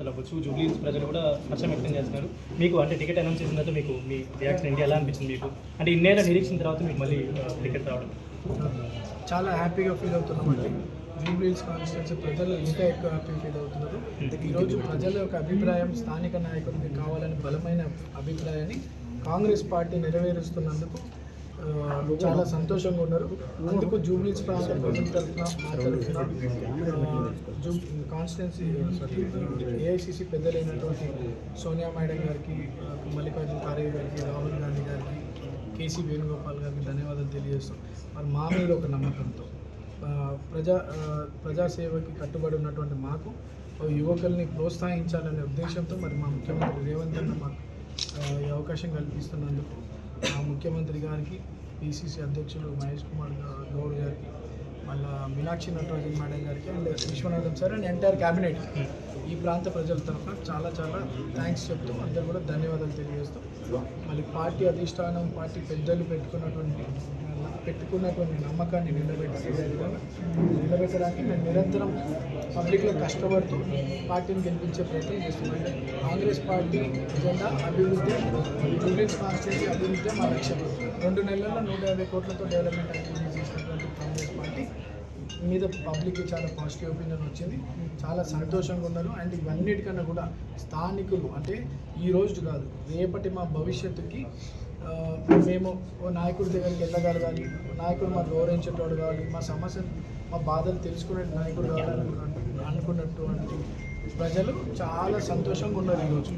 కార్యకర్తలు అవ్వచ్చు, జూబ్లీ ప్రజలు కూడా హర్షం వ్యక్తం చేస్తున్నారు. మీకు అంటే టికెట్ అనౌన్స్ చేసిన తర్వాత మీకు మీ రియాక్షన్ ఏంటి, ఎలా అనిపించింది మీకు? అంటే ఇన్నేళ్ళ నిరీక్షణ తర్వాత మీకు మళ్ళీ టికెట్ రావడం చాలా హ్యాపీగా ఫీల్ అవుతున్నామండి. జూబ్లీహిల్స్ కాన్స్టిట్యున్సీ ప్రజలు ఇంకా ఎక్కువ హ్యాపీ ఫీల్ అవుతున్నారు. ఈరోజు ప్రజల యొక్క అభిప్రాయం స్థానిక నాయకుడికి కావాలని బలమైన అభిప్రాయాన్ని కాంగ్రెస్ పార్టీ నెరవేరుస్తున్నందుకు చాలా సంతోషంగా ఉన్నారు. అందుకు జూబ్లీహిల్స్ ప్రాంత ప్రజల తరఫున కాన్స్టిట్యున్సీ ఏఐసిసి పెద్దలైనటువంటి సోనియా మేడం గారికి, మల్లికార్జున ఖార్గే గారికి, రాహుల్ గాంధీ గారికి, కేసీ వేణుగోపాల్ గారికి ధన్యవాదాలు తెలియజేస్తాం. మరి మా మీద ఒక నమ్మకంతో ప్రజాసేవకి కట్టుబడి ఉన్నటువంటి మాకు యువకుల్ని ప్రోత్సహించాలనే ఉద్దేశంతో మరి మా ముఖ్యమంత్రి రేవంత్ అన్న మాకు ఈ అవకాశం కల్పిస్తున్నందుకు మా ముఖ్యమంత్రి గారికి, పిసిసి అధ్యక్షులు మహేష్ కుమార్ గౌడ్ గారికి, మళ్ళీ మీనాక్షి నటరాజన్ మేడం గారికి and Vishwanatham sir and entire cabinet ఈ ప్రాంత ప్రజల తరఫున చాలా చాలా థ్యాంక్స్ చెప్తూ అందరూ కూడా ధన్యవాదాలు తెలియజేస్తూ మళ్ళీ పార్టీ అధిష్టానం, పార్టీ పెద్దలు పెట్టుకున్నటువంటి నమ్మకాన్ని నిలబెట్టడానికి మేము నిరంతరం పబ్లిక్లో కష్టపడుతూ పార్టీని గెలిపించే ప్రయత్నం చేస్తున్నాం. కాంగ్రెస్ పార్టీ ఎజెండా అభివృద్ధి, జూబ్లీహిల్స్ కాన్స్టిట్యున్సీ అభివృద్ధి మా లక్ష్యం. 2 నెలల్లో 150 కోట్లతో డెవలప్మెంట్ యాక్టివిటీస్ చేసినటువంటి కాంగ్రెస్ పార్టీ మీద పబ్లిక్కి చాలా పాజిటివ్ ఒపీనియన్ వచ్చింది. చాలా సంతోషంగా ఉన్నారు. అండ్ ఇవన్నిటికన్నా కూడా స్థానికులు అంటే ఈ రోజు కాదు, రేపటి మా భవిష్యత్తుకి మేము ఓ నాయకుడి దగ్గరికి వెళ్ళగలగాలి, నాయకుడు మాకు గౌరవించేటోడు కావాలి, మా సమస్యలు, మా బాధలు తెలుసుకునే నాయకుడు కావాలని అనుకున్నటువంటి ప్రజలు చాలా సంతోషంగా ఉన్నారు ఈరోజు.